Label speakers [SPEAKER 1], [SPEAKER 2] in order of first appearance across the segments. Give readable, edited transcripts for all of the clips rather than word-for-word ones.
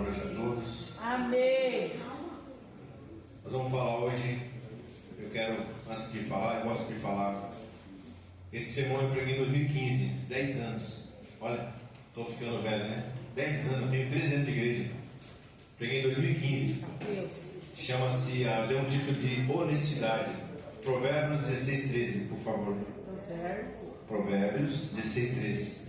[SPEAKER 1] boa noite a todos.
[SPEAKER 2] Amém.
[SPEAKER 1] Nós vamos falar hoje, eu quero, antes de falar, eu gosto de falar. Esse sermão eu preguei em 2015, 10 anos. Olha, estou ficando velho, né? 10 anos, eu tenho 13 anos de igreja. Preguei em 2015. Chama-se, deu um título de honestidade. Provérbios 16, 13, por favor. Provérbios 16, 13.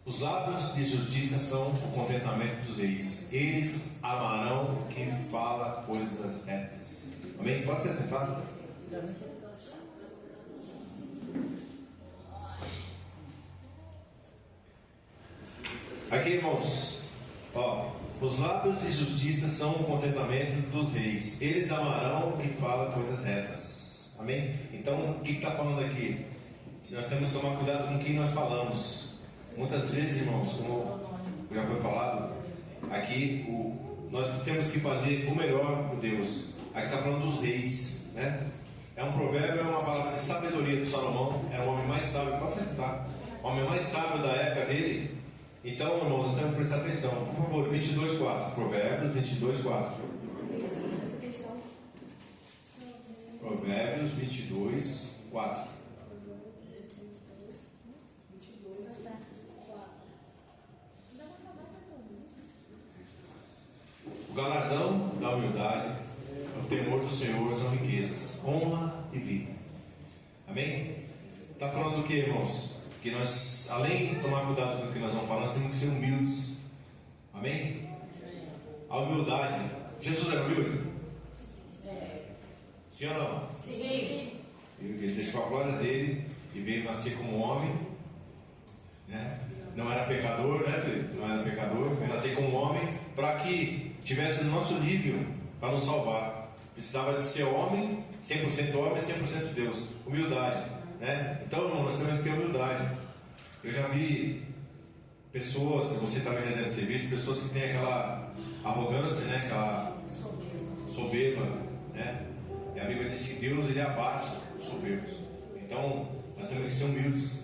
[SPEAKER 1] Os lábios de justiça são o contentamento dos reis. Eles amarão quem fala coisas retas. Amém? Pode ser sentado? Aqui, irmãos, os lábios de justiça são o contentamento dos reis. Eles amarão quem fala coisas retas. Amém? Então, o que está falando aqui? Nós temos que tomar cuidado com o que nós falamos. Muitas vezes, irmãos, como já foi falado, aqui nós temos que fazer o melhor por Deus. Aqui está falando dos reis, né? É um provérbio, é uma palavra de sabedoria de Salomão. Era o homem mais sábio, pode citar, o homem mais sábio da época dele. Então, irmãos, nós temos que prestar atenção. Por favor, 22:4. Provérbios 22:4. Provérbios 22:4. O galardão da humildade, o temor do Senhor são riquezas, honra e vida. Amém? Está falando do que, irmãos? Que nós, além de tomar cuidado com o que nós vamos falar, nós temos que ser humildes. Amém? A humildade. Jesus era humilde? Sim ou não?
[SPEAKER 2] Sim.
[SPEAKER 1] Ele deixou a glória dele e veio nascer como homem, né? Não era pecador, né, Felipe? Não era pecador, veio nascer como homem para que tivesse no nosso nível para nos salvar. Precisava de ser homem, 100% homem, 100% Deus. Humildade, né? Então, irmão, nós temos que ter humildade. Eu já vi pessoas, você também já deve ter visto, pessoas que têm aquela arrogância, né? Aquela soberba, né? E a Bíblia diz que Deus, ele abate os soberbos. Então, nós temos que ser humildes.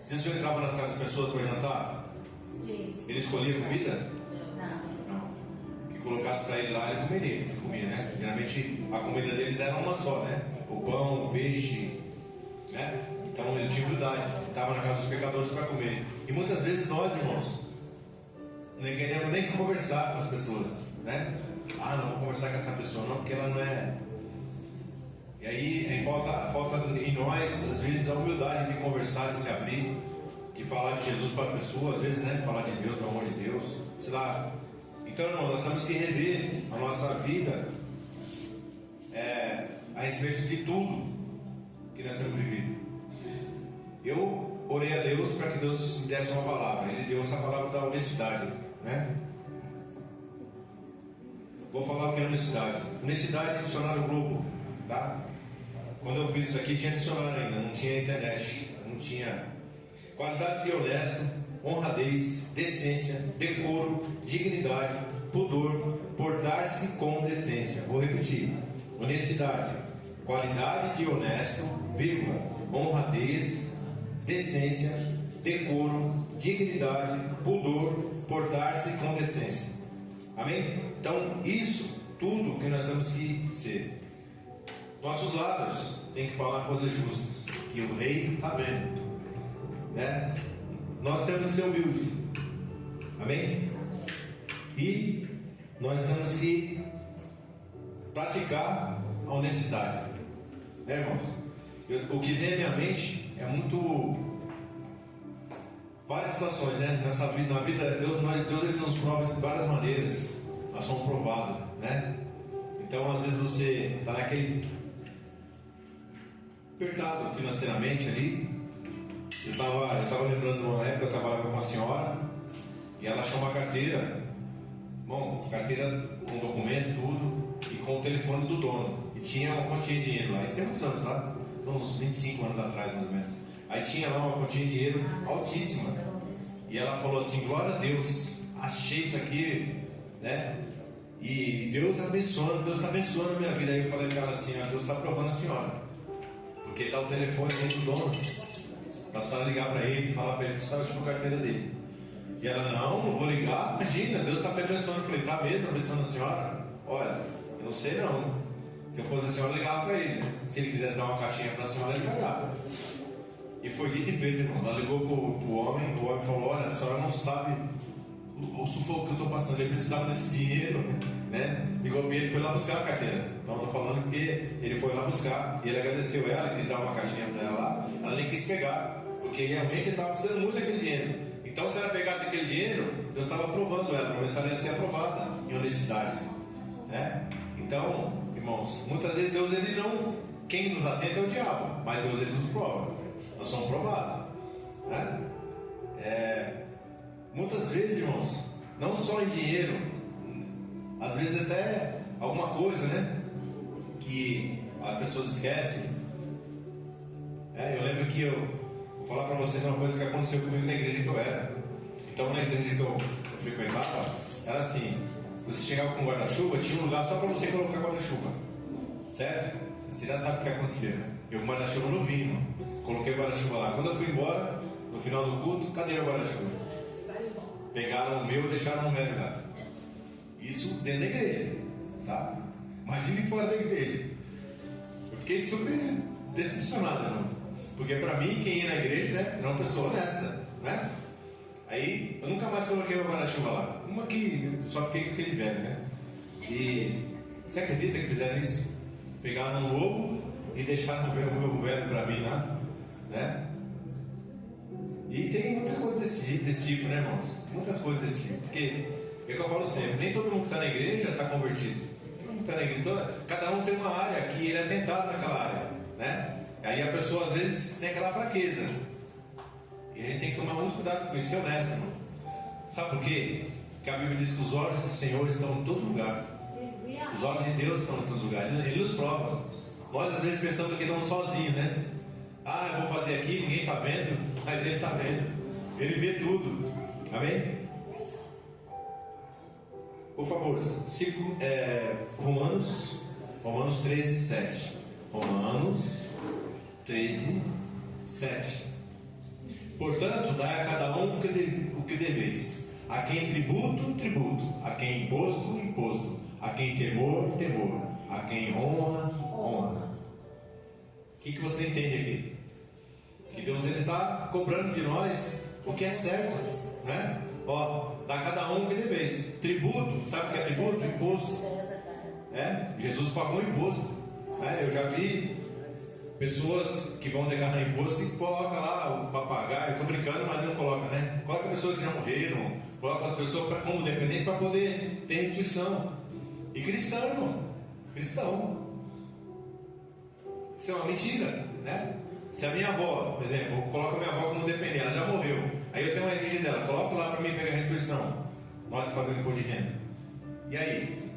[SPEAKER 1] Jesus entrava nas casas das pessoas para jantar?
[SPEAKER 2] Sim.
[SPEAKER 1] Ele escolhia comida?
[SPEAKER 2] Não.
[SPEAKER 1] Que colocasse para ele lá, ele comeria. Ele comia, né? Geralmente a comida deles era uma só, né? O pão, o peixe, né? Então ele tinha humildade. Ele estava na casa dos pecadores para comer. E muitas vezes nós, irmãos, não queremos nem conversar com as pessoas, né? Não vou conversar com essa pessoa não, porque ela não é. E aí falta em nós, às vezes, a humildade de conversar, de se abrir, de falar de Jesus para a pessoa, às vezes, né? Falar de Deus, pelo amor de Deus, sei lá. Então, irmão, nós temos que rever a nossa vida a respeito de tudo que nós temos vivido. Eu orei a Deus para que Deus me desse uma palavra. Ele deu essa palavra da honestidade, né? Vou falar o que é honestidade. Honestidade é dicionário Globo, tá? Quando eu fiz isso aqui tinha dicionário ainda, não tinha internet, não tinha. Qualidade de honesto, honradez, decência, decoro, dignidade, pudor, portar-se com decência. Vou repetir: honestidade, qualidade de honesto, vírgula, honradez, decência, decoro, dignidade, pudor, portar-se com decência. Amém? Então, isso tudo que nós temos que ser. Nossos lábios têm que falar coisas justas, e o rei está vendo, né? Nós temos que ser humildes. Amém? E nós temos que praticar a honestidade, né, irmãos? O que vem à minha mente é muito várias situações, né? Nessa vida, na vida, Deus ele nos prova de várias maneiras. Nós somos provados, né? Então, às vezes você está naquele apertado financeiramente ali. Eu estava lembrando de uma época, eu trabalhava com uma senhora e ela achou uma carteira, carteira com documento, tudo, e com o telefone do dono, e tinha uma quantia de dinheiro lá. Isso tem muitos anos, tá? Uns 25 anos atrás, mais ou menos. Aí tinha lá uma quantia de dinheiro altíssima, e ela falou assim: glória a Deus, achei isso aqui, né? E Deus está abençoando a minha vida. Aí eu falei para ela assim: Deus está provando a senhora, porque está o telefone dentro do dono, para a senhora ligar para ele e falar para ele que a senhora tinha a carteira dele. E ela, não vou ligar, imagina, Deus está me abençoando. Eu falei, tá mesmo abençoando a senhora? Olha, eu não sei não. Se eu fosse a senhora, eu ligava para ele, né? Se ele quisesse dar uma caixinha para a senhora, ele vai dar. E foi dito e feito, irmão. Ela ligou para o homem falou, olha, a senhora não sabe o sufoco que eu estou passando, ele precisava desse dinheiro, né? Ligou para ele, foi lá buscar a carteira. Então eu estou falando que ele foi lá buscar, e ele agradeceu ela, ele quis dar uma caixinha para ela lá, ela nem quis pegar, porque realmente ele estava precisando muito daquele dinheiro. Então se ela pegasse aquele dinheiro, Deus estava aprovando ela, para ver se ela ia ser aprovada em honestidade, né? Então, irmãos, muitas vezes Deus, ele não, quem nos atenta é o diabo, mas Deus, ele nos prova, nós somos provados, né? Muitas vezes, irmãos, não só em dinheiro, às vezes até alguma coisa, né, que as pessoas esquecem. Eu lembro que vou falar para vocês uma coisa que aconteceu comigo na igreja que eu era. Então, na igreja que eu frequentava, era assim: você chegava com guarda-chuva, tinha um lugar só para você colocar guarda-chuva, certo? Você já sabe o que aconteceu, né? Eu com guarda-chuva no vinho, coloquei o guarda-chuva lá. Quando eu fui embora, no final do culto, cadê o guarda-chuva? Pegaram o meu e deixaram no meu lugar. Isso dentro da igreja, tá? Imagine fora da igreja. Eu fiquei super decepcionado, irmãos. Porque para mim, quem ia na igreja, né, era uma pessoa honesta, né? Aí eu nunca mais coloquei meu guarda-chuva lá. Uma que só fiquei com aquele velho, né? E você acredita que fizeram isso? Pegaram um novo e deixaram o meu velho para mim lá, né? E tem muita coisa desse tipo, né, irmãos? Muitas coisas desse tipo. Porque, é o que eu falo sempre, nem todo mundo que está na igreja está convertido. Todo mundo que está na igreja, cada um tem uma área que ele é tentado naquela área, né? Aí a pessoa às vezes tem aquela fraqueza. E a gente tem que tomar muito cuidado com isso, ser honesto, irmão. Sabe por quê? Porque a Bíblia diz que os olhos do Senhor estão em todo lugar. Os olhos de Deus estão em todo lugar. Ele nos prova. Nós às vezes pensamos que estamos sozinhos, né? Ah, eu vou fazer aqui, ninguém está vendo, mas Ele está vendo. Ele vê tudo. Amém? Por favor, Romanos 13, 7. Romanos 13, 7. Portanto, dai a cada um o que deveis. A quem tributo, tributo. A quem imposto, imposto. A quem temor, temor. A quem honra, honra. O que você entende aqui? Que Deus, ele está cobrando de nós o que é certo, né? Ó, dá a cada um o que deveis. Tributo, sabe o que é tributo? Imposto. Jesus pagou imposto. Eu já vi pessoas que vão declarar imposto e coloca lá o papagaio. Estou brincando, mas não coloca, né? Coloca pessoas que já morreram, coloca a pessoa como dependente para poder ter restituição. E cristão, irmão, cristão. Isso é uma mentira, né? Se a minha avó, por exemplo, eu coloco a minha avó como dependente, ela já morreu. Aí eu tenho uma RG dela, coloco lá para mim pegar a restituição. Nós que fazemos imposto de renda. E aí?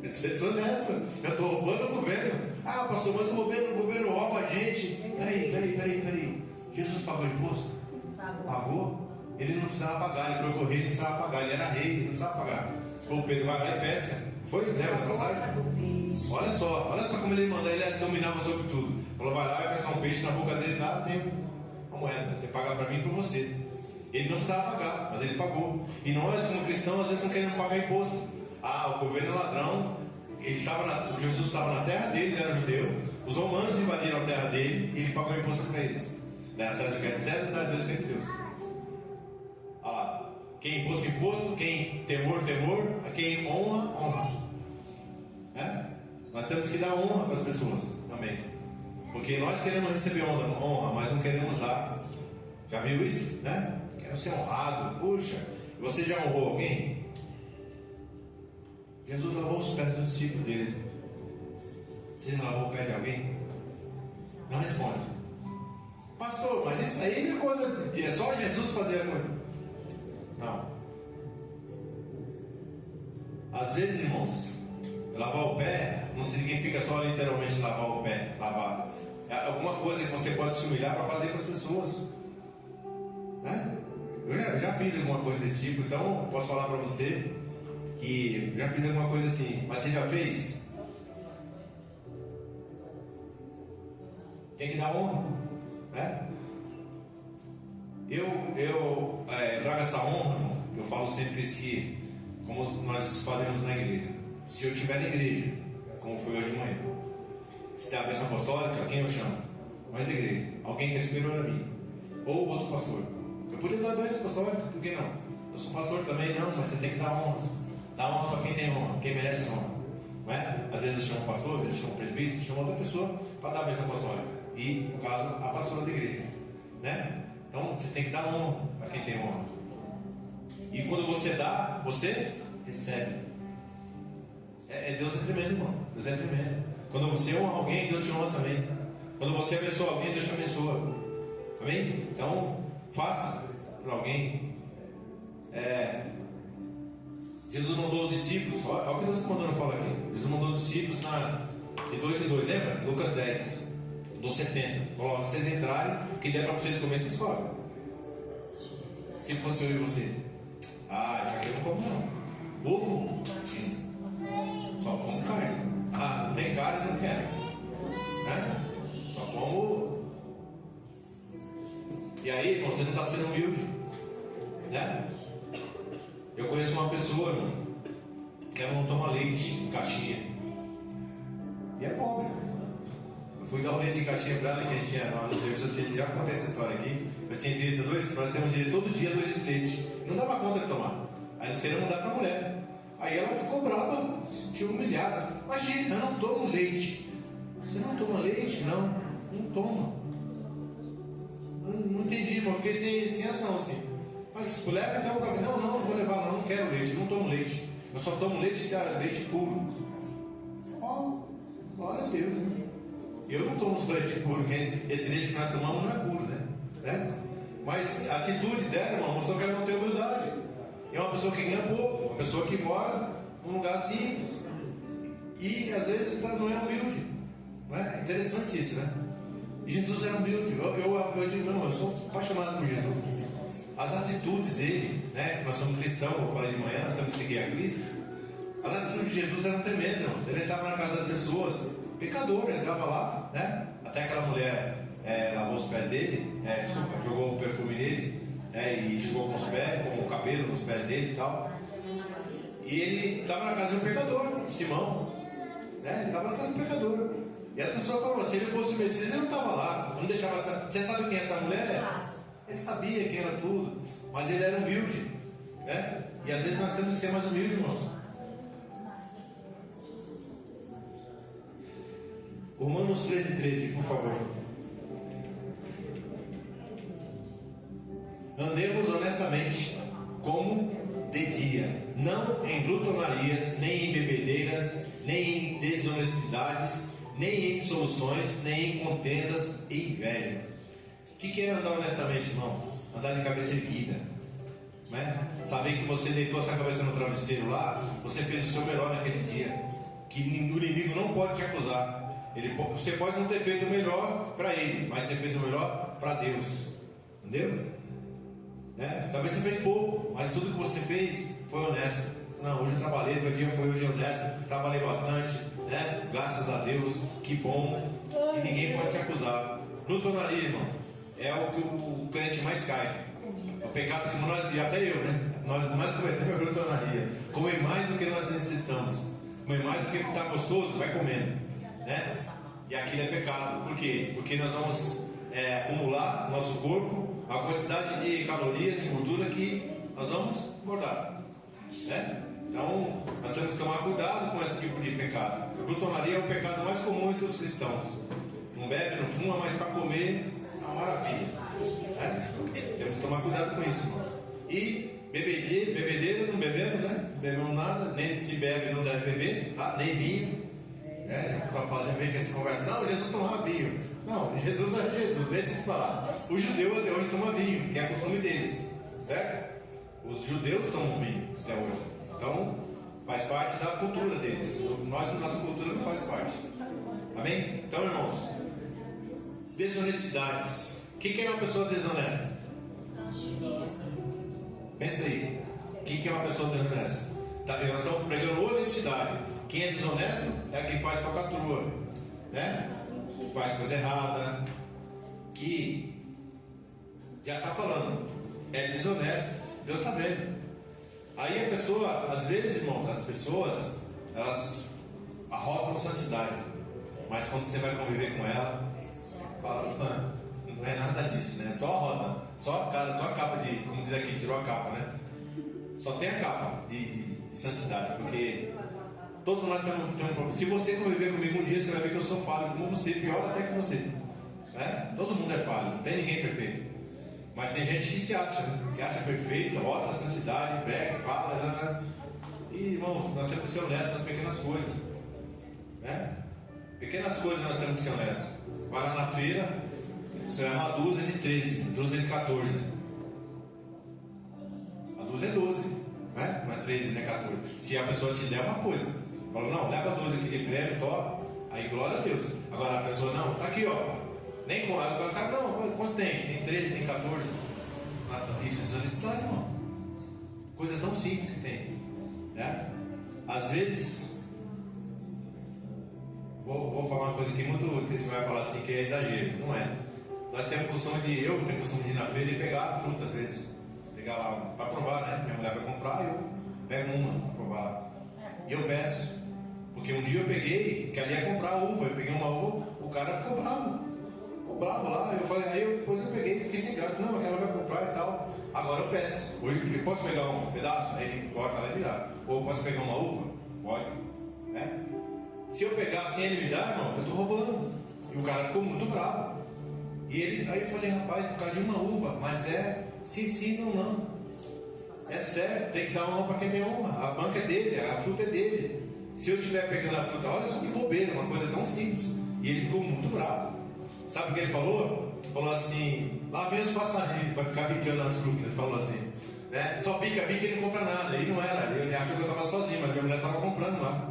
[SPEAKER 1] Eu sou desonesto. Eu estou roubando o governo. Ah, pastor, mas o governo rouba a gente. Peraí. Jesus pagou imposto? Pagou? Ele não precisava pagar, ele foi correr, ele não precisava pagar, ele era rei, ele não precisava pagar. O Pedro vai lá e pesca. Foi? Lembra da passagem? Olha só como ele manda, ele dominava sobre tudo. Falou, vai lá e pescar um peixe na boca dele, dá tempo. Uma moeda, você paga para mim e para você. Ele não precisava pagar, mas ele pagou. E nós, como cristãos, às vezes não queremos pagar imposto. Ah, o governo é ladrão. Jesus estava na terra dele, ele era judeu. Os romanos invadiram a terra dele e ele pagou imposto para eles. Dá a César o que é de César, dá a Deus o que é de Deus. Olha lá. Quem imposto, imposto. Quem temor, temor. A quem honra, honra. Nós temos que dar honra para as pessoas. Amém. Porque nós queremos receber honra, mas não queremos dar. Já viu isso? Né? Quero ser honrado. Puxa, você já honrou alguém? Jesus lavou os pés do discípulo dele. Você já lavou o pé de alguém? Não responde. Pastor, mas isso aí não é coisa de... É só Jesus fazer a coisa. Não. Às vezes, irmãos, lavar o pé não significa só literalmente lavar o pé. Lavar. É alguma coisa que você pode se humilhar para fazer com as pessoas. Né? Eu já fiz alguma coisa desse tipo, então posso falar para você que já fiz alguma coisa assim. Mas você já fez? Tem que dar honra, né? Eu trago essa honra eu falo sempre se, como nós fazemos na igreja, se eu estiver na igreja, como foi hoje de manhã, se tem a bênção apostólica, quem eu chamo? Mais da igreja, alguém que é superior a mim, ou outro pastor. Eu poderia dar a bênção apostólica, por que não? Eu sou pastor também, não, mas você tem que dar honra. Dá honra para quem tem honra, quem merece honra. Não é? Às vezes eu chamo o pastor, eu chamo o presbítero, eu chamo outra pessoa para dar a bênção apostólica. E, no caso, a pastora da igreja. Né? Então, você tem que dar honra para quem tem honra. E quando você dá, você recebe. Deus é tremendo, irmão. Deus é tremendo. Quando você honra alguém, Deus te honra também. Quando você abençoa alguém, Deus te abençoa. Amém? Então, faça para alguém. Jesus mandou os discípulos, olha o que Deus está mandando falar aqui. Jesus mandou os discípulos de 2 em 2, lembra? Lucas 10, dos 70. Falou: vocês entrarem, que der para vocês comer, vocês comem. Se fosse eu e você, isso aqui eu não como não. Ovo? Só como carne. Não tem carne, não quero. Né? Só como. E aí, irmão, você não está sendo humilde, né? Eu conheço uma pessoa, irmão, que ela não toma leite em caixinha. E é pobre. Eu fui dar o leite em caixinha para ela, que a gente tinha, não sei se eu tinha, já contei essa história aqui. Eu tinha direito a nós temos direito todo dia 2 litros de leite. Não dava conta de tomar. Aí nós queremos dar para a mulher. Aí ela ficou brava, se sentiu humilhada. Imagina, eu não tomo leite. Você não toma leite? Não, não toma. Não entendi, irmão, fiquei sem ação assim. Mas leva então para mim. Não vou levar, não quero leite, não tomo leite. Eu só tomo leite puro. Glória a Deus, né? Eu não tomo leite puro, esse leite que nós tomamos não é puro, né? Mas a atitude dela, irmão, mostrou que ela não tem humildade. É uma pessoa que ganha pouco, uma pessoa que mora num lugar simples. E às vezes não é humilde. Não é? Interessante isso, né? E Jesus era humilde. Eu digo, não, eu sou apaixonado por Jesus. As atitudes dele, né? Nós somos cristãos, eu falei de manhã, nós temos que seguir a Cristo. As atitudes de Jesus eram tremendas, irmão. Ele estava na casa das pessoas, pecador, ele estava lá, né? Até aquela mulher lavou os pés dele, jogou o perfume nele, e jogou com os pés, com o cabelo nos pés dele e tal. E ele estava na casa de um pecador, Simão, né? Ele estava na casa do pecador. E as pessoas falavam, se ele fosse o Messias, ele não estava lá, não deixava essa. Você sabe quem essa mulher é? Ele sabia quem era tudo, mas ele era humilde, né? E às vezes nós temos que ser mais humildes, irmãos. Romanos 13, por favor. Andemos honestamente, como de dia, não em glutonarias, nem em bebedeiras, nem em desonestidades, nem em dissoluções, nem em contendas e inveja. O que é andar honestamente, irmão? Andar de cabeça erguida, né? Saber que você deitou essa cabeça no travesseiro lá, você fez o seu melhor naquele dia, que o inimigo não pode te acusar. Você pode não ter feito o melhor para ele, mas você fez o melhor para Deus, entendeu? Talvez você fez pouco, mas tudo que você fez foi honesto. Não, hoje eu trabalhei, meu dia foi hoje honesto, trabalhei bastante, né? Graças a Deus, que bom. E ninguém pode te acusar. Glutonaria, irmão, é o que o crente mais cai. O pecado que nós, e até eu, né? Nós cometemos a glutonaria. Comer mais do que nós necessitamos. Comer mais do que está gostoso, vai comendo, né? E aquilo é pecado. Por quê? Porque nós vamos acumular no nosso corpo a quantidade de calorias e gordura que nós vamos engordar, né? Então, nós temos que tomar cuidado com esse tipo de pecado. A glutonaria é o pecado mais comum entre os cristãos. Não bebe, não fuma, mas para comer é uma maravilha, né? Temos que tomar cuidado com isso, irmão. E bebedeira, não bebemos, né? Não bebemos nada, nem se bebe, não deve beber, tá? Nem vinho. Só fazem bem que essa conversa. Não, Jesus tomava vinho. Não, Jesus era Jesus, deixa eu falar. O judeu até hoje toma vinho, que é costume deles, certo? Os judeus tomam vinho até hoje. Então, faz parte da cultura deles. Nossa cultura não faz parte. Amém? Então, irmãos, desonestidades. O que é uma pessoa desonesta? Pensa aí. O que é uma pessoa desonesta? Nós estamos pregando honestidade. Quem é desonesto é quem faz falcatrua, né? Faz coisa errada, que já está falando, é desonesto. Deus está vendo. Aí a pessoa, às vezes, irmãos, as pessoas, elas arrotam santidade, mas quando você vai conviver com ela, fala, não é nada disso, né? Só a rota, só a cara, só a capa de, como diz aqui, tirou a capa, né? Só tem a capa de santidade, porque todos nós temos um problema. Se você conviver comigo um dia, você vai ver que eu sou falho como você, pior até que você, né? Todo mundo é falho, não tem ninguém perfeito. Mas tem gente que se acha perfeito, rota a santidade, prega, fala, né? E irmãos, nós temos que ser honestos nas pequenas coisas, né? Pequenas coisas nós temos que ser honestos. Vai lá na feira, isso é uma dúzia de 13, dúzia de 14. A dúzia é 12, né? Não é 13, não é 14. Se a pessoa te der uma coisa, fala, não, leva 12 aqui de prêmio, tó, aí glória a Deus. Agora a pessoa, não, tá aqui, ó. Nem com a cara, não, quanto tem? Tem 13, tem 14. Mas isso é desonestidade, irmão. Coisa tão simples que tem, né? Às vezes, vou falar uma coisa aqui muito, você vai falar assim que é exagero, não é? Nós temos costume de, eu tenho costume de ir na feira e pegar fruta às vezes, pegar lá para provar, né? Minha mulher vai comprar, eu pego uma para provar lá. E eu peço, porque um dia eu peguei, que ali ia comprar uva, eu peguei uma uva, o cara ficou bravo lá, eu falei, aí depois eu peguei, fiquei sem graça, não, aquela vai comprar e tal, agora eu peço, hoje eu posso pegar um pedaço? Aí ele corta lá e me dá, ou eu posso pegar uma uva? Pode, né? Se eu pegar sem ele me dar, irmão, eu estou roubando, e o cara ficou muito bravo, e ele, aí eu falei, rapaz, por causa de uma uva, mas é, sim, não, é sério, tem que dar honra para quem tem honra, a banca é dele, a fruta é dele, se eu estiver pegando a fruta, olha só que bobeira, uma coisa tão simples, e ele ficou muito bravo. Sabe o que ele falou? Falou assim, lá vem os passarinhos para ficar bicando as frutas, ele falou assim, né? Só bica e não compra nada. E não era, ele achou que eu estava sozinho, mas minha mulher estava comprando lá.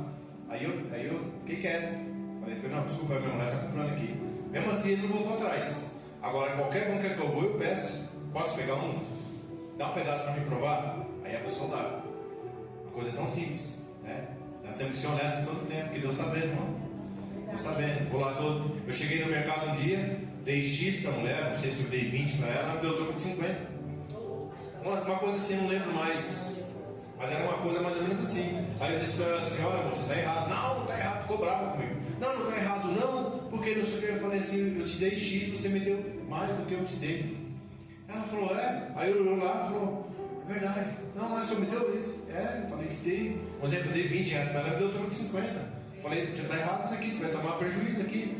[SPEAKER 1] Aí eu fiquei quieto, falei para ele, não, desculpa, minha mulher está comprando aqui. Mesmo assim ele não voltou atrás. Agora qualquer banca que eu vou, eu peço, posso pegar um? Dá um pedaço para me provar? Aí a pessoa dá. Uma coisa tão simples, né? Nós temos que ser honestos todo o tempo, porque Deus está vendo, irmão. Deus está vendo, vou lá todo. Eu cheguei no mercado um dia, dei X para a mulher, não sei se eu dei 20 para ela me deu troco de 50. Uma coisa assim, eu não lembro mais, mas era uma coisa mais ou menos assim. Aí eu disse para ela assim, olha, você está errado. Não está errado, ficou brava comigo. Não está errado não, porque não sei o que. Eu falei assim, eu te dei X, você me deu mais do que eu te dei. Ela falou, é? Aí eu olhou lá e falou, é verdade. Não, mas o senhor me deu isso? É, eu falei, te dei. Por exemplo, eu dei 20 reais para ela, me deu troco de 50. Falei, você está errado isso aqui, você vai tomar prejuízo aqui.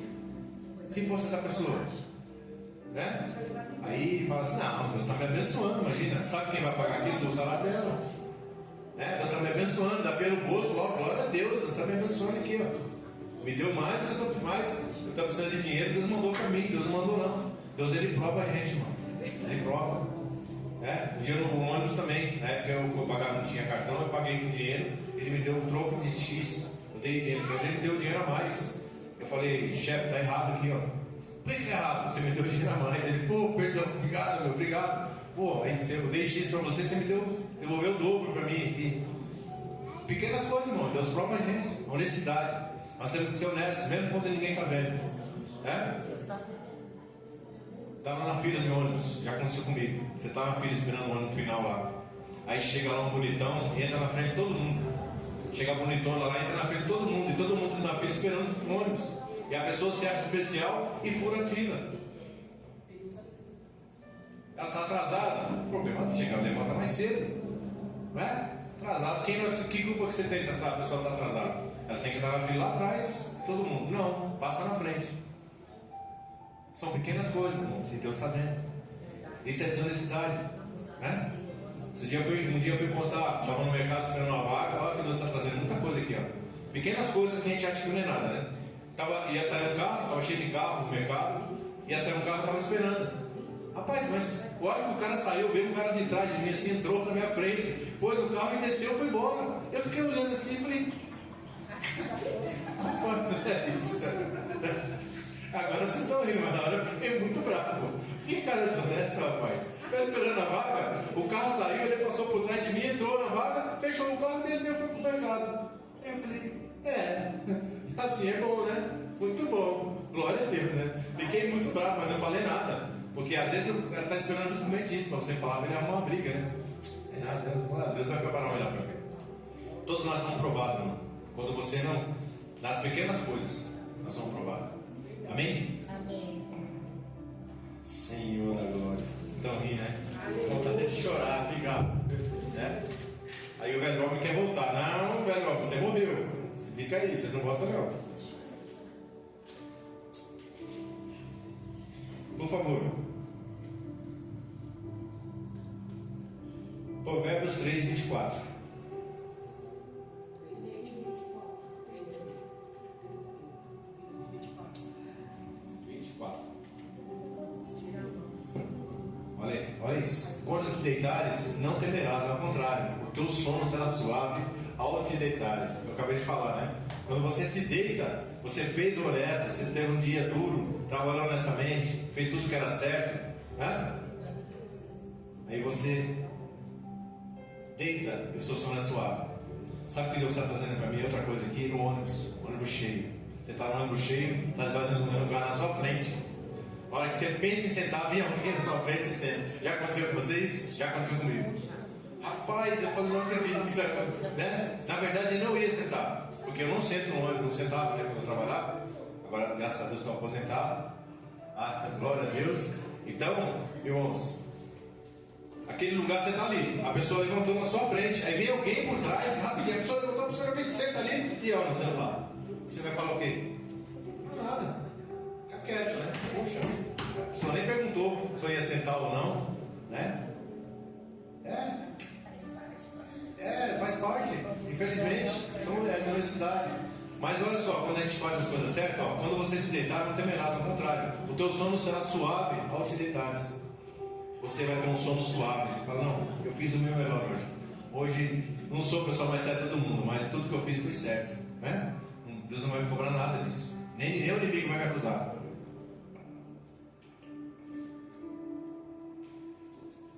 [SPEAKER 1] Se fosse da pessoa, né? Aí fala assim, não, Deus está me abençoando, imagina. Sabe quem vai pagar aquilo do salário dela? Né? Deus está me abençoando, dá pelo bolso, ó, glória a Deus, Deus está me abençoando aqui, ó. Me deu mais, eu estou precisando de dinheiro, Deus mandou para mim, Deus não mandou não. Deus ele prova a gente, irmão. Ele prova. Um dia no ônibus também, na época eu pagava, não tinha cartão, eu paguei com dinheiro, ele me deu um troco de X. Eu dei dinheiro para ele, ele me deu dinheiro a mais. Eu falei, chefe, tá errado aqui, ó. Por que é errado? Você me deu dinheiro a mais. Ele, pô, perdão, obrigado, meu, obrigado. Pô, aí eu dei X para você, você me devolveu o dobro para mim aqui. Pequenas coisas, irmão, Deus prova a gente, honestidade. Nós temos que ser honestos, mesmo quando ninguém está vendo. Estava na fila de ônibus, já aconteceu comigo. Você está na fila esperando o ônibus final lá. Aí chega lá um bonitão e entra na frente de todo mundo. Chega a bonitona lá, entra na frente de todo mundo. E todo mundo na fila esperando o ônibus. E a pessoa se acha especial e fura a fila. Ela está atrasada. O problema é chegar, levanta mais cedo. Não é? Atrasado. Que culpa que você tem se a pessoa está atrasada? Ela tem que estar na fila lá atrás de todo mundo. Não, passa na frente. São pequenas coisas, irmão, se Deus está vendo. Isso é desonestidade, né? Um dia eu fui contar, estava no mercado esperando uma vaga, olha que Deus está trazendo muita coisa aqui, ó. Pequenas coisas que a gente acha que não é nada, né? Ia sair um carro, estava cheio de carro no mercado, ia sair um carro, estava esperando. Rapaz, mas a hora que o cara saiu, veio um cara de trás de mim assim, entrou na minha frente, pôs o carro e desceu e foi embora. Eu fiquei olhando assim e falei, quanto é isso? Agora vocês estão rindo, mas na hora eu fiquei muito bravo. Que cara desonesto, rapaz. Estava esperando a vaga, o carro saiu, ele passou por trás de mim, entrou na vaga, fechou o carro, desceu e foi pro mercado. Aí eu falei, assim é bom, né? Muito bom. Glória a Deus, né? Fiquei muito bravo, mas não falei nada. Porque às vezes o cara está esperando justamente isso, para você falar, ele arruma uma briga, né? É nada, Deus vai preparar o melhor para mim. Todos nós somos provados, irmão. Quando você não, nas pequenas coisas, nós somos provados. Amém?
[SPEAKER 2] Amém.
[SPEAKER 1] Senhor da glória. Vocês estão rindo, né? Vontade de chorar, ligar. Né? Aí o velho homem quer voltar. Não, velho homem, você morreu. Você fica aí, você não volta não. Por favor. Provérbios 3, 24. Olha isso. Quando te deitares, não temerás, ao contrário, o teu sono será suave ao te deitares. Eu acabei de falar, né? Quando você se deita, você fez o honesto, você teve um dia duro, trabalhou honestamente, fez tudo que era certo, né? Aí você deita e o seu sono é suave. Sabe o que Deus está trazendo para mim? Outra coisa aqui, no ônibus cheio. Você está no ônibus cheio, nós vamos num lugar na sua frente. A hora que você pensa em sentar, vem alguém na sua frente e senta. Já aconteceu com vocês? Já aconteceu comigo. Rapaz, eu falei, não acredito que isso aconteceu, né? Na verdade, eu não ia sentar, porque eu não sento no ônibus, não sentava, né, quando eu trabalhava. Agora, graças a Deus, estou aposentado. Glória a Deus. Então, irmãos, aquele lugar você está ali, a pessoa levantou na sua frente, aí vem alguém por trás, rapidinho, a pessoa levantou, você alguém senta ali e olha no celular. Você vai falar o quê? Nada. Fica quieto, né? Poxa, a pessoa nem perguntou se eu ia sentar ou não, né? Faz parte. Infelizmente, são mulheres de necessidade. Mas olha só, quando a gente faz as coisas certas, ó, quando você se deitar, não temerás, ao contrário. O teu sono será suave ao te deitares. Você vai ter um sono suave. Você fala, não, eu fiz o meu melhor hoje. Hoje não sou a pessoa mais certa do mundo, mas tudo que eu fiz foi certo, né? Deus não vai me cobrar nada disso. Nem o inimigo vai me acusar.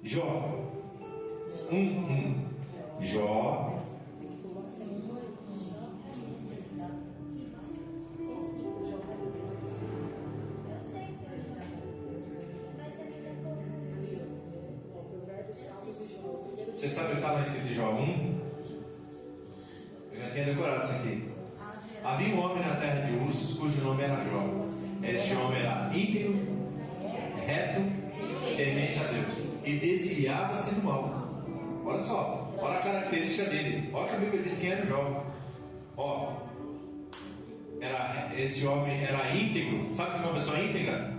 [SPEAKER 1] Jó 1:1. Jó. Você sabe o que está lá escrito em Jó 1? Eu já tinha decorado isso aqui. Havia um homem na terra de Uz, cujo nome era Jó. Este homem era íntegro, reto, temente a Deus, e desviava-se do mal. Olha só, olha a característica dele. Olha que a Bíblia diz quem era Jó. Ó, esse homem era íntegro. Sabe o que é uma pessoa íntegra?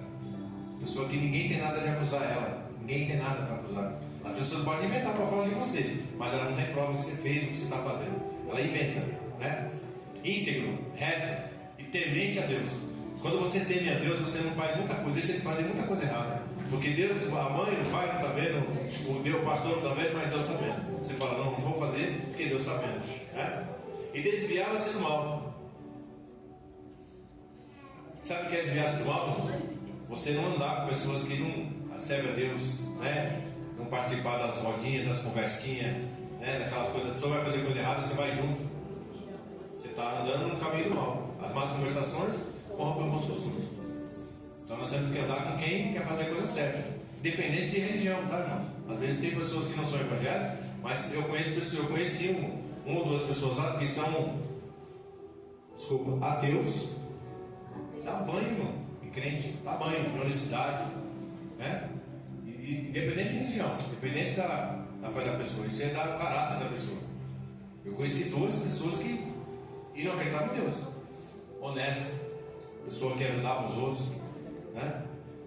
[SPEAKER 1] Pessoa que ninguém tem nada de acusar ela. Ninguém tem nada para acusar. As pessoas podem inventar para falar de você, mas ela não tem prova que você fez o que você está fazendo. Ela inventa, né? Íntegro, reto e temente a Deus. Quando você teme a Deus, você não faz muita coisa, deixa de fazer muita coisa errada. Porque Deus, a mãe, o pai não está vendo, o Deus, o pastor não está vendo, mas Deus está vendo. Você fala, não vou fazer porque Deus está vendo, né? E desviava-se do mal. Sabe o que é desviar-se do mal? Você não andar com pessoas que não servem a Deus, né? Não participar das rodinhas, das conversinhas, né? Daquelas coisas. A pessoa vai fazer coisa errada, você vai junto. Você está andando no caminho do mal. As más conversações corrompem os bons costumes. Então nós temos que andar com quem quer fazer a coisa certa, independente de religião, tá, irmão? Às vezes tem pessoas que não são evangélicas, mas eu conheci uma ou duas pessoas que são, ateus. Dá banho, irmão, em crente, dá banho na universidade, né? Independente de religião, independente da fé da pessoa, isso é dar o caráter da pessoa. Eu conheci duas pessoas que não acreditavam em Deus, honesto, pessoa que ajudava os outros, né?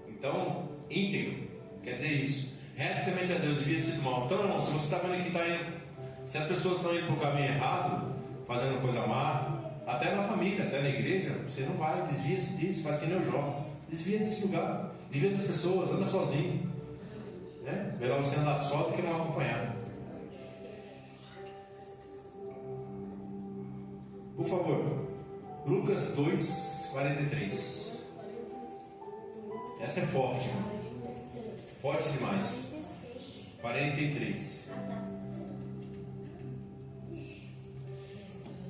[SPEAKER 1] Então, íntegro, quer dizer isso, reto temente a Deus, devia ser do mal. Então, irmão, se você está vendo que está indo, se as pessoas estão indo para o caminho errado, fazendo coisa má, até na família, até na igreja, você não vai, desvia-se disso, faz que nem o Jó, desvia desse lugar, desvia das pessoas, anda sozinho, né? Melhor você andar só do que não acompanhado. Por favor, Lucas 2:43. Essa é forte, irmão. Forte demais. 43.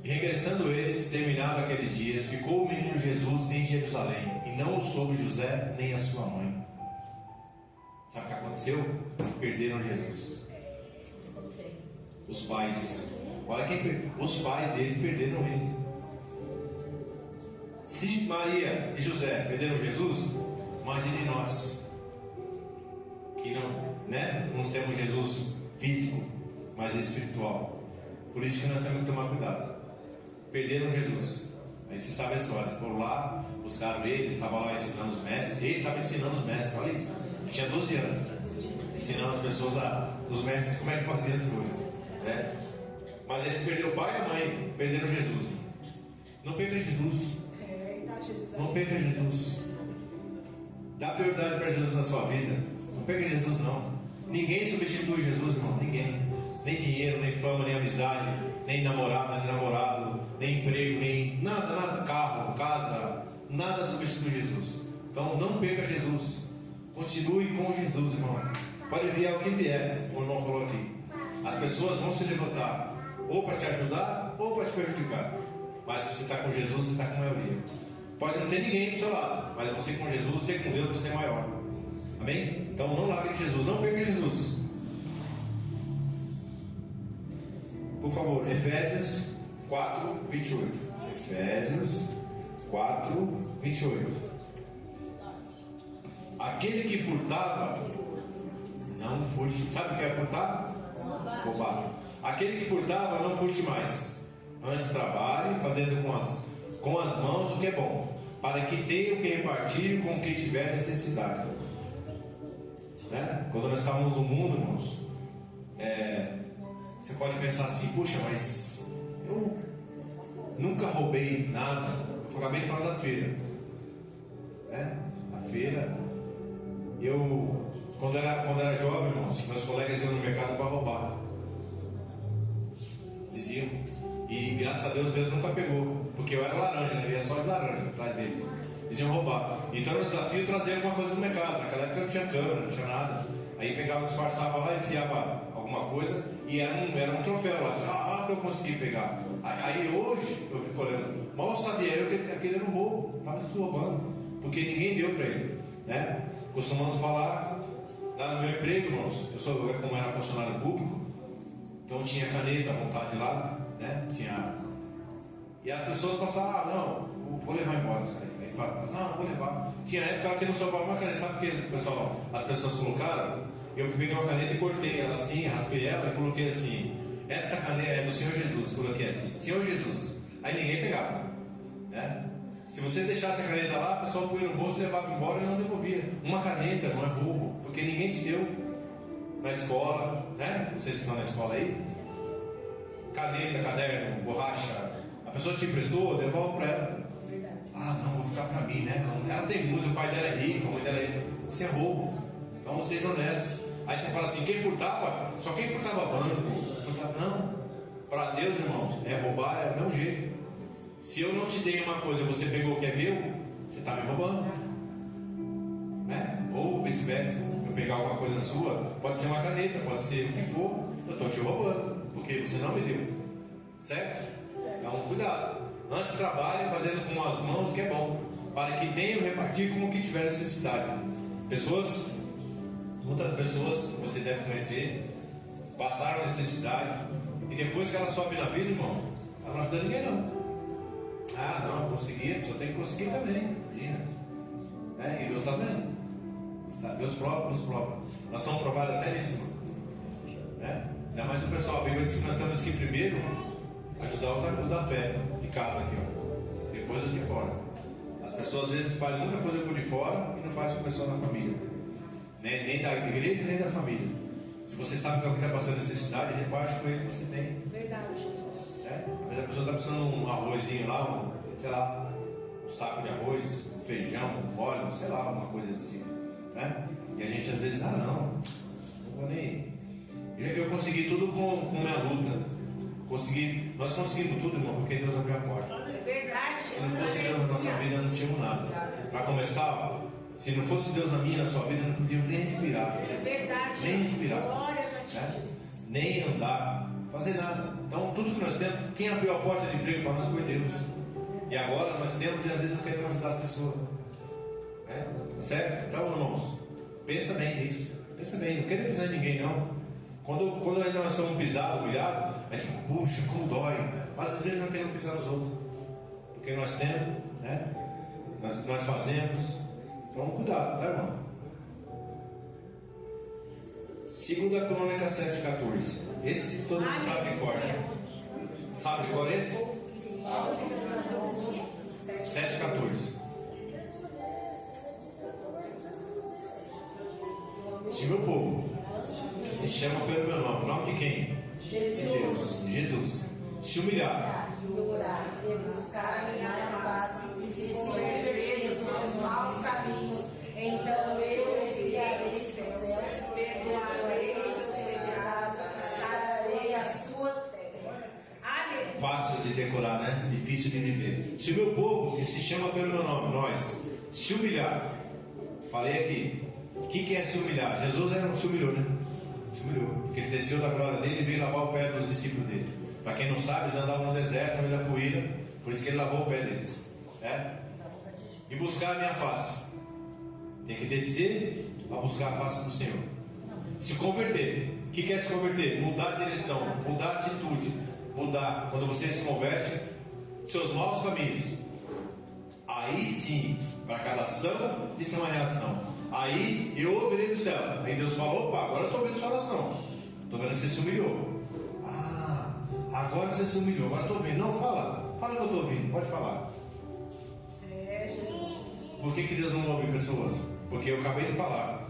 [SPEAKER 1] E regressando eles, terminado aqueles dias, ficou o menino Jesus em Jerusalém, e não o soube José nem a sua mãe. Sabe o que aconteceu? Perderam Jesus. Os pais. Olha os pais dele perderam ele. Se Maria e José perderam Jesus, imagine nós, que não temos Jesus físico, mas espiritual. Por isso que nós temos que tomar cuidado. Perderam Jesus. Aí você sabe a história. Foram lá, buscaram ele estava lá ensinando os mestres. Ele estava ensinando os mestres, olha isso. Ele tinha 12 anos, ensinando as pessoas, os mestres, como é que fazia as coisas, né? Mas eles perderam o pai e a mãe, perderam Jesus. Não perca Jesus. Não perca Jesus. Dá prioridade para Jesus na sua vida. Não perca Jesus, não. Ninguém substitui Jesus, irmão. Ninguém. Nem dinheiro, nem fama, nem amizade, nem namorado, nem emprego, nem nada. Carro, casa, nada substitui Jesus. Então não perca Jesus. Continue com Jesus, irmão. Pode vier o que vier, como o irmão falou aqui. As pessoas vão se levantar ou para te ajudar ou para te prejudicar. Mas se você está com Jesus, você está com a maioria. Pode não ter ninguém do seu lado, mas você com Jesus, você com Deus, você é maior. Amém? Então não largue Jesus, não perca Jesus. Por favor, Efésios 4, 28. Efésios 4, 28. Aquele que furtava, não furte. Sabe o que é furtar? Roubar. Aquele que furtava, não furte mais. Antes trabalhe, fazendo com as mãos o que é bom, para que tenha o que repartir com quem tiver necessidade. Né? Quando nós estávamos no mundo, irmãos, você pode pensar assim: puxa, mas eu nunca roubei nada. Eu acabei de falar da feira, né? A feira, quando era jovem, irmãos, meus colegas iam no mercado para roubar, diziam. E graças a Deus nunca pegou, porque eu era laranja, né? Eu ia só de laranja atrás deles. Eles iam roubar. Então era um desafio trazer alguma coisa do mercado. Naquela época não tinha câmera, não tinha nada. Aí pegava, disfarçava lá, enfiava alguma coisa e era um troféu lá. Que eu consegui pegar. Aí hoje eu fico olhando, mal sabia eu que aquele era um roubo, estava se roubando, porque ninguém deu para ele, né? Costumando falar lá no meu emprego, irmãos, como era funcionário público, então tinha caneta à vontade lá, né? E as pessoas passavam, não, vou levar embora as canetas. Não vou levar. Tinha época que não sobrava uma caneta, sabe o que as pessoas colocaram? Eu peguei uma caneta e cortei ela assim, raspei ela e coloquei assim: esta caneta é do Senhor Jesus. Coloquei aqui, Senhor Jesus. Aí ninguém pegava, né? Se você deixasse a caneta lá, o pessoal põe no bolso, levava embora e não devolvia. Uma caneta não é roubo, porque ninguém te deu. Na escola, né? Vocês estão na escola aí? Caneta, caderno, borracha, a pessoa te emprestou, devolve para ela. Não, vou ficar para mim, né? Ela tem muito, o pai dela é rico, a mãe dela é rica. Isso é roubo. Então seja honesto. Aí você fala assim: quem furtava? Só quem furtava banco. Não. Para Deus, irmãos, roubar é do mesmo jeito. Se eu não te dei uma coisa e você pegou o que é meu, você está me roubando, né? Ou vice-versa. Eu pegar alguma coisa sua, pode ser uma caneta, pode ser o que for, eu estou te roubando, porque você não me deu. Certo? Então cuidado. Antes trabalhe fazendo com as mãos o que é bom, para que tenham repartir como que tiver necessidade. Muitas pessoas você deve conhecer, passaram necessidade, e depois que ela sobe na vida, irmão, ela não ajuda ninguém não. Não, consegui, só tem que conseguir também, imagina. E Deus está vendo. Deus prova. Nós somos provados até nisso, irmão. Ainda mais o pessoal, a Bíblia diz que nós temos que primeiro ajudar os amigos da fé, de casa aqui, ó. Depois os de fora. As pessoas às vezes fazem muita coisa por de fora e não fazem com o pessoal da família, nem da igreja, nem da família. Se você sabe que alguém está passando necessidade, reparte com ele que você tem.
[SPEAKER 2] Verdade.
[SPEAKER 1] Mas a pessoa está precisando de um arrozinho lá, um saco de arroz, um feijão, um óleo, sei lá, alguma coisa desse tipo, né? E a gente às vezes, não vou nem. Eu consegui tudo com minha luta. Nós conseguimos tudo, irmão, porque Deus abriu a porta.
[SPEAKER 2] Verdade.
[SPEAKER 1] Se não fosse Deus na nossa vida, não tínhamos nada. Para começar, se não fosse Deus na minha, na sua vida, não podíamos nem respirar.
[SPEAKER 2] É verdade.
[SPEAKER 1] Nem respirar.
[SPEAKER 2] Glórias a ti, Jesus.
[SPEAKER 1] Nem andar, fazer nada. Então, tudo que nós temos, quem abriu a porta de emprego para nós foi Deus. E agora nós temos e às vezes não queremos ajudar as pessoas. Certo? Então, irmãos, pensa bem nisso. Pensa bem, não quero pisar em ninguém, não. Quando nós somos pisados, humilhados, a gente fica, puxa, como dói. Mas às vezes nós queremos pisar nos outros. Porque nós temos, né? Nós fazemos. Então, cuidado, tá, irmão? 2 Crônicas 7,14. Esse todo mundo sabe de cor, né? Sabe de cor esse? 7,14. Se meu povo se chama pelo meu nome, nome de quem?
[SPEAKER 3] Jesus.
[SPEAKER 1] De Deus. Jesus. Se humilhar
[SPEAKER 3] E orar, e buscar a minha face, e se converter dos seus maus caminhos, então eu enviarei dos céus, perdoarei os seus pecados, e sararei as suas terras.
[SPEAKER 1] fácil de decorar, né? Difícil de viver. Se o meu povo, que se chama pelo meu nome, nós, se humilhar, falei aqui, o que é se humilhar? Jesus se humilhou, né? Se humilhou, porque ele desceu da glória dele e veio lavar o pé dos discípulos dele. Para quem não sabe, eles andavam no deserto, no meio da poeira, por isso que ele lavou o pé deles. E buscar a minha face. Tem que descer a buscar a face do Senhor. Se converter. O que é se converter? Mudar a direção, mudar a atitude, mudar. Quando você se converte, seus maus caminhos. Aí sim, para cada ação, existe uma reação. Aí eu ouvirei do céu. Aí Deus falou: opa, agora eu estou ouvindo sua oração. Estou vendo que você se humilhou. Ah, agora você se humilhou. Agora estou ouvindo. Não, fala que eu estou ouvindo. Pode falar. Por que Deus não ouve pessoas? Porque eu acabei de falar.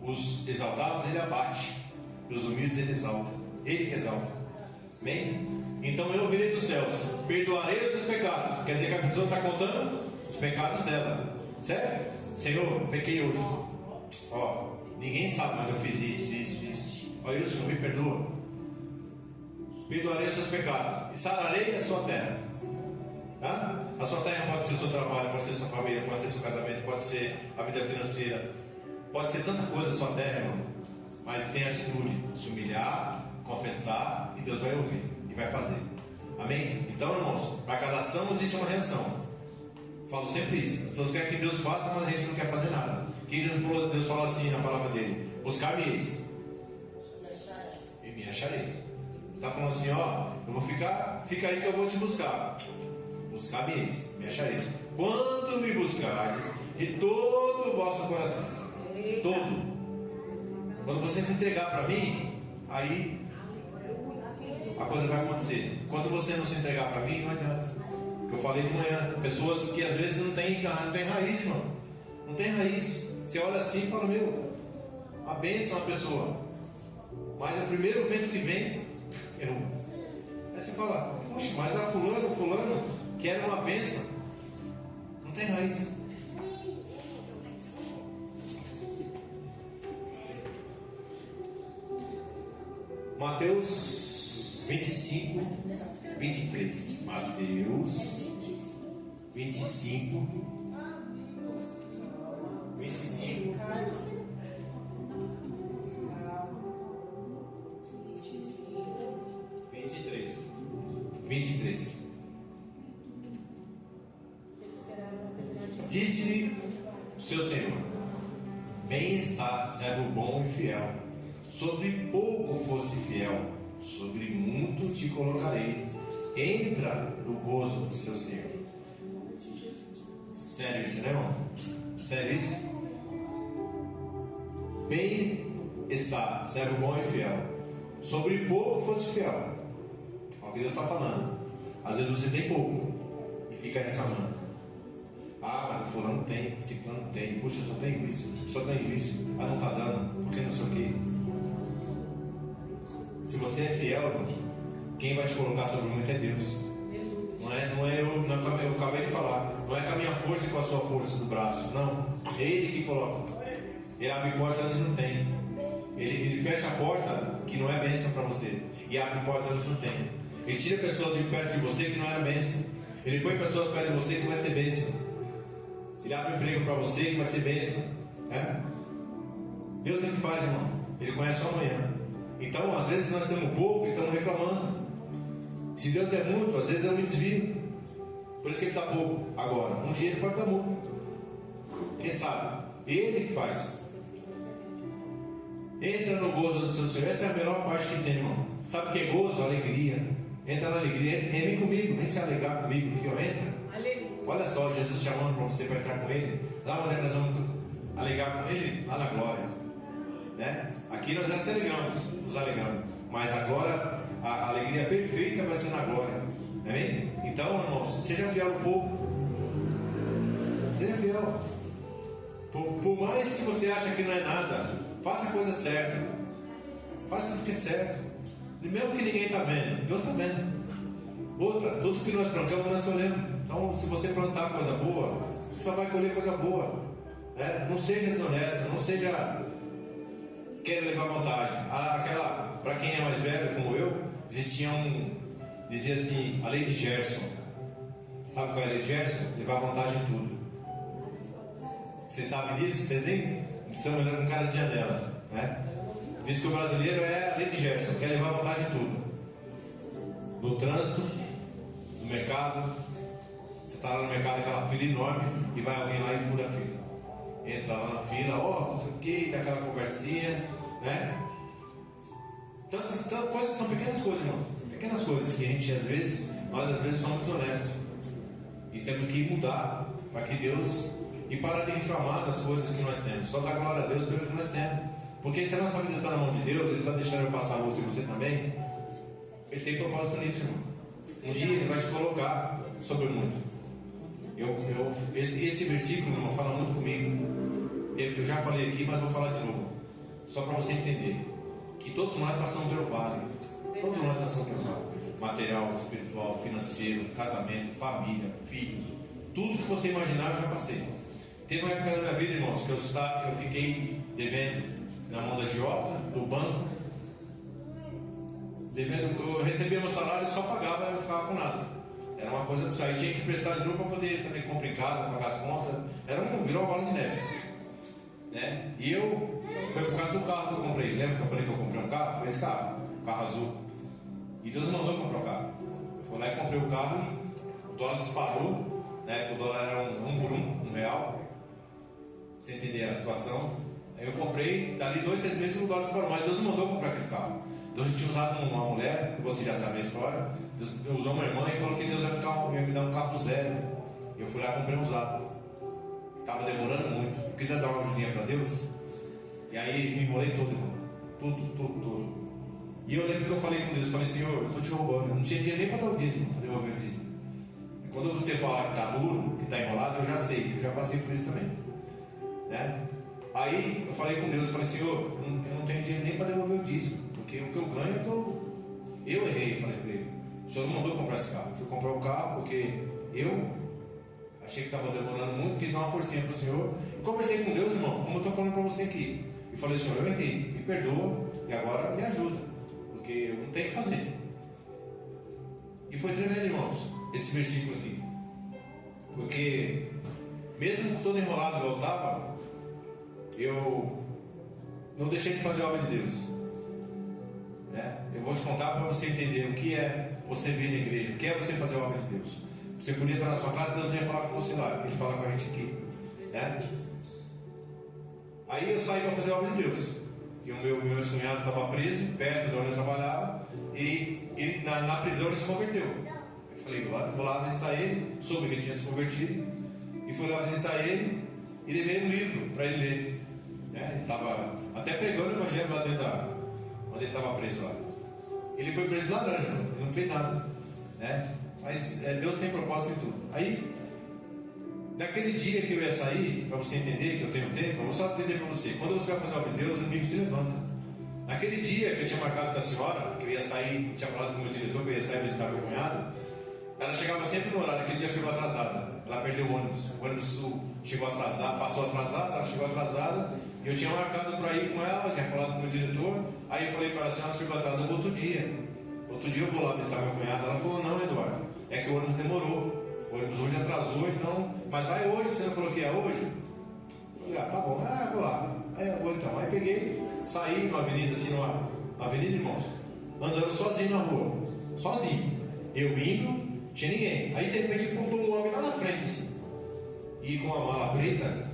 [SPEAKER 1] Os exaltados ele abate, e os humildes ele exalta. Ele que exalta. Amém? Então eu ouvirei dos céus, perdoarei os seus pecados. Quer dizer que a pessoa está contando os pecados dela. Certo? Senhor, pequei hoje. Ó, ninguém sabe, mas eu fiz isso. Ó, eu, Senhor, me perdoa. Perdoarei os seus pecados e sararei a sua terra. Tá? A sua terra pode ser o seu trabalho, pode ser sua família, pode ser seu casamento, pode ser a vida financeira, pode ser tanta coisa a sua terra, irmão. Mas tem a atitude de se humilhar, confessar, e Deus vai ouvir e vai fazer. Amém? Então, irmãos, para cada ação existe uma reação. Falo sempre isso. As pessoas querem que Deus faça, mas a gente não quer fazer nada. Que Deus falou assim na palavra dele: buscar-me-eis e me achareis. Está falando assim: ó, eu vou fica aí que eu vou te buscar. Buscar-me-eis, me achareis. Quando me buscardes de todo o vosso coração. Todo. Quando você se entregar para mim, aí a coisa vai acontecer. Quando você não se entregar para mim, não adianta. Eu falei de manhã, pessoas que às vezes não tem raiz, mano. Não tem raiz. Você olha assim e fala: meu, a bênção a pessoa. Mas o primeiro vento que vem, errou. Aí você fala: poxa, mas a fulano, que era uma bênção, não tem raiz. Mateus 25, 23. Mateus 25, 25. 23. Disse-lhe o seu Senhor: bem está, servo bom e fiel. Sobre pouco foste fiel, sobre muito te colocarei. Entra no gozo do seu Senhor. Sério isso, né, irmão? Sério isso? Bem está, servo bom e fiel. Sobre pouco foste fiel. Olha o que Deus está falando. Às vezes você tem pouco e fica reclamando. Ah, mas o fulano tem, esse fulano tem. Puxa, eu só tenho isso. Ah, não está dando, porque não sei o quê. Se você é fiel, quem vai te colocar sobre muito é Deus. Não é eu acabei de falar. Não é com a minha força e com a sua força do braço. Não. É Ele que coloca. Ele abre porta onde não tem. Ele fecha a porta que não é bênção para você. E abre porta onde não tem. Ele tira pessoas de perto de você que não era bênção. Ele põe pessoas perto de você que vai ser bênção. Ele abre emprego para você que vai ser bênção. Deus é que faz, irmão. Ele conhece o amanhã. Então, às vezes nós temos pouco e estamos reclamando. Se Deus der muito, às vezes eu me desvio. Por isso que Ele dá pouco. Agora, um dia Ele pode dar muito. Quem sabe? Ele que faz. Entra no gozo do seu Senhor. Essa é a melhor parte que tem, irmão. Sabe o que é gozo? Alegria. Entra na alegria. Vem comigo, vem se alegrar comigo aqui, ó. Entra.
[SPEAKER 2] Aleluia.
[SPEAKER 1] Olha só, Jesus chamando para você para entrar com Ele. Lá onde nós vamos alegrar com Ele, lá na glória, né? Aqui nós já se alegramos, nos alegramos. Mas a glória, a alegria perfeita vai ser na glória. Amém? Então, irmãos, seja fiel um pouco. Seja fiel. Por mais que você ache que não é nada, faça a coisa certa. Faça tudo que é certo. E mesmo que ninguém está vendo, Deus está vendo. Outra, tudo que nós plantamos, nós colhemos. Então, se você plantar coisa boa, você só vai colher coisa boa. Não seja desonesto, não seja querer levar vantagem. Aquela, para quem é mais velho, como eu, dizia assim, a lei de Gerson. Sabe qual é a lei de Gerson? Levar vantagem em tudo. Vocês sabem disso? Vocês nem estão olhando com cara de janela, né? Diz que o brasileiro é a lei de Gerson, quer levar vantagem em tudo. No trânsito, no mercado. Você está lá no mercado, aquela fila enorme, e vai alguém lá e fura a fila. Entra lá na fila, não sei o que, dá aquela conversinha, né? Tantas coisas, são pequenas coisas, irmão. Pequenas coisas que nós às vezes somos desonestos. E temos que mudar para que Deus, e parar de reclamar das coisas que nós temos. Só dar glória a Deus pelo que nós temos. Porque se a nossa vida está na mão de Deus, Ele está deixando eu passar outro e você também. Ele tem propósito nisso, irmão. Um dia Ele vai te colocar sobre o mundo. Esse versículo, irmão, fala muito comigo. Eu já falei aqui, mas vou falar de novo. Só para você entender. Que todos nós passamos pelo vale. Todos nós passamos pelo vale. Material, espiritual, financeiro, casamento, família, filhos. Tudo que você imaginar eu já passei. Teve uma época da minha vida, irmãos, que eu fiquei devendo na mão da agiota, do banco. Eu recebia meu salário e só pagava, eu não ficava com nada. Era uma coisa absurda. Aí tinha que prestar de novo para poder fazer compra em casa, pagar as contas. Virou uma bola de neve, né? E foi por causa do carro que eu comprei. Lembra que eu falei que eu comprei um carro? Foi esse carro azul. E Deus me mandou comprar o carro. Eu fui lá e comprei o carro e o dólar disparou, né? Porque o dólar era um por um real. Pra você entender a situação. Aí eu comprei, dali 2, 3 meses o dólar disparou. Mas Deus me mandou comprar aquele carro. Deus tinha usado uma mulher, que você já sabe a história. Deus usou uma irmã e falou que Deus ia me dar um carro zero. Eu fui lá e comprei um usado. Estava demorando muito. Eu quis dar uma ajudinha para Deus. E aí me enrolei todo, irmão. Tudo. E eu lembro que eu falei com Deus, falei, Senhor, eu estou te roubando. Eu não tinha dinheiro nem para dar o dízimo, para devolver o dízimo. E quando você fala que está duro, que está enrolado, eu já sei, eu já passei por isso também, né? Aí eu falei com Deus, falei, Senhor, eu não tenho dinheiro nem para devolver o dízimo, porque o que eu ganho, eu errei, falei para ele. O Senhor não mandou comprar esse carro. Eu fui comprar o carro porque eu achei que estava demorando muito, quis dar uma forcinha para o Senhor. Eu conversei com Deus, irmão, como eu estou falando para você aqui. E falei, Senhor, eu errei, me perdoa e agora me ajuda, porque eu não tenho o que fazer. E foi tremendo, irmãos, esse versículo aqui. Porque, mesmo todo enrolado que eu estava, eu não deixei de fazer a obra de Deus. Eu vou te contar para você entender o que é você vir na igreja, o que é você fazer a obra de Deus. Você podia estar na sua casa, Deus não ia falar com você lá, Ele fala com a gente aqui, né? Aí eu saí para fazer a obra de Deus. E o meu ex-cunhado estava preso, perto de onde eu trabalhava, e ele, na prisão ele se converteu. Eu falei, vou lá visitar ele, soube que ele tinha se convertido, e fui lá visitar ele, e levei um livro para ele ler. Ele estava até pregando o evangelho lá dentro onde ele estava preso lá. Ele foi preso laranja, ele não fez nada, né? Mas Deus tem propósito em tudo. Aí, naquele dia que eu ia sair, para você entender que eu tenho tempo, eu vou só entender para você. Quando você vai fazer a obra de Deus, o inimigo se levanta. Naquele dia que eu tinha marcado com a senhora, que eu ia sair, eu tinha falado com o meu diretor que eu ia sair visitar meu cunhado, ela chegava sempre no horário, aquele dia chegou atrasada. Ela perdeu o ônibus chegou atrasado, passou atrasada, ela chegou atrasada. E eu tinha marcado para ir com ela, tinha falado com o meu diretor. Aí eu falei para ela, se ela chegou atrasada, eu vou outro dia. Outro dia eu vou lá visitar meu cunhado. Ela falou, não, Eduardo, é que o ônibus demorou. O ônibus hoje atrasou, então. Mas vai hoje, você não falou que é hoje? Eu falei, tá bom, eu vou lá. Aí eu vou então. Aí peguei, saí numa avenida assim, numa avenida, irmãos, andando sozinho na rua. Sozinho. Eu indo, tinha ninguém. Aí de repente apontou um homem lá na frente assim. E com a mala preta,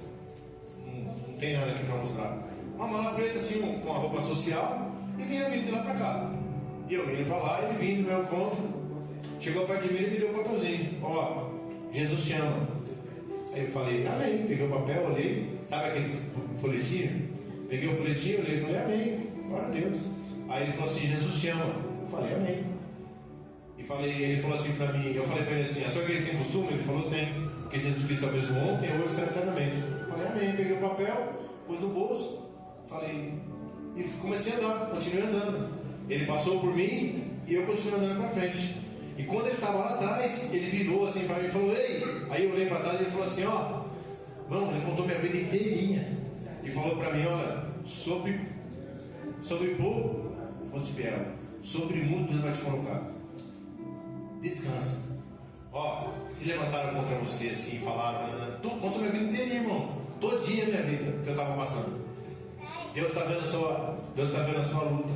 [SPEAKER 1] não tem nada aqui para mostrar. uma mala preta assim, com a roupa social, e vinha vindo de lá para cá. E eu indo para lá, ele vindo no meu encontro, chegou perto de mim e me deu um papelzinho. Ó, Jesus te ama. Aí eu falei, amém. Peguei o papel, olhei, sabe aqueles folhetinhos? Peguei o folhetinho, olhei e falei, amém, glória a Deus. Aí ele falou assim, Jesus te ama. Eu falei, amém. E ele falou assim para mim, eu falei para ele assim, a sua igreja tem costume? Ele falou, tem, porque Jesus Cristo é o mesmo ontem, hoje e será eternamente. Eu falei, amém. Peguei o papel, pus no bolso, falei, e comecei a andar, continuei andando. Ele passou por mim e eu continuei andando para frente. E quando ele estava lá atrás, ele virou assim para mim e falou, ei! Aí eu olhei para trás e ele falou assim, ó, vamos, ele contou minha vida inteirinha. E falou para mim, olha, sobre pouco, fosse fiel, sobre muito Deus vai te colocar. Descansa. Ó, se levantaram contra você assim, falaram, contou minha vida inteirinha, irmão. Todinha minha vida que eu estava passando. Deus está vendo a sua luta,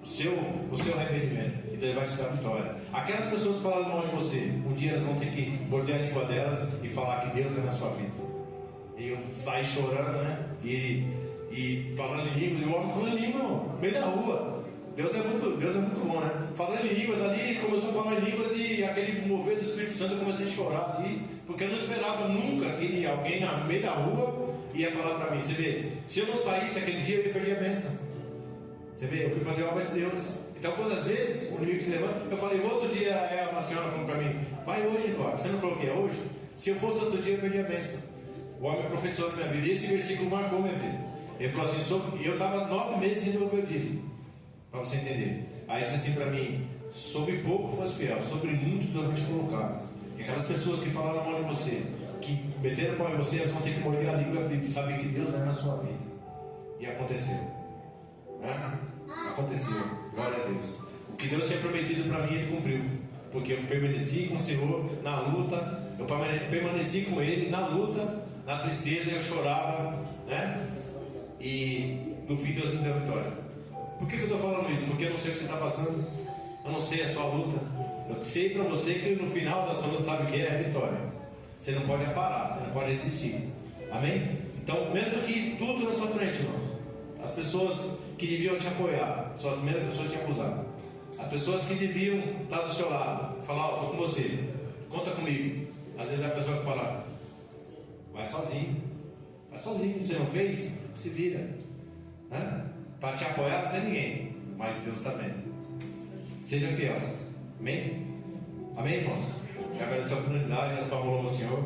[SPEAKER 1] o seu arrependimento. Então Ele vai te dar vitória. Aquelas pessoas que falaram mal de você, um dia elas vão ter que morder a língua delas e falar que Deus é na sua vida. E eu saí chorando, né? E falando em línguas, e o homem falando em língua, irmão, no meio da rua. Deus é muito bom, né? Falando em línguas ali, começou a falar em línguas e aquele mover do Espírito Santo eu comecei a chorar ali, porque eu não esperava nunca que alguém no meio da rua ia falar para mim. Você vê, se eu não saísse aquele dia eu ia perder a bênção. Você vê, eu fui fazer a obra de Deus. Então, quantas vezes o inimigo se levanta, eu falei, outro dia uma senhora falou para mim, vai hoje, Eduardo, você não falou que é hoje? Se eu fosse outro dia eu perdi a bênção. O homem profetizou na minha vida, e esse versículo marcou minha vida. Ele falou assim, eu estava 9 meses sem devolver o dízimo, para você entender. Aí disse assim para mim, sobre pouco fosse fiel, sobre muito Deus vai te colocar. E aquelas pessoas que falaram mal de você, que meteram pau em você, elas vão ter que morder a língua e saber que Deus é na sua vida. E aconteceu. Aconteceu, glória a Deus. O que Deus tinha prometido para mim, Ele cumpriu. Porque eu permaneci com o Senhor na luta, eu permaneci com Ele na luta, na tristeza, eu chorava, né? E no fim Deus me deu a vitória. Por que eu estou falando isso? Porque eu não sei o que você está passando, eu não sei a sua luta. Eu sei para você que no final da sua luta, sabe o que é? A vitória. Você não pode parar, você não pode desistir. Amém? Então, mesmo que tudo na sua frente, irmãos, as pessoas que deviam te apoiar são as primeiras pessoas a te acusar. As pessoas que deviam estar do seu lado, falar, estou com você, conta comigo. Às vezes é a pessoa que fala, vai sozinho, você não fez? Se vira, né? Para te apoiar não tem ninguém, mas Deus está vendo. Seja fiel, amém? Amém, irmãos? Eu agradeço a oportunidade, nós falamos ao Senhor.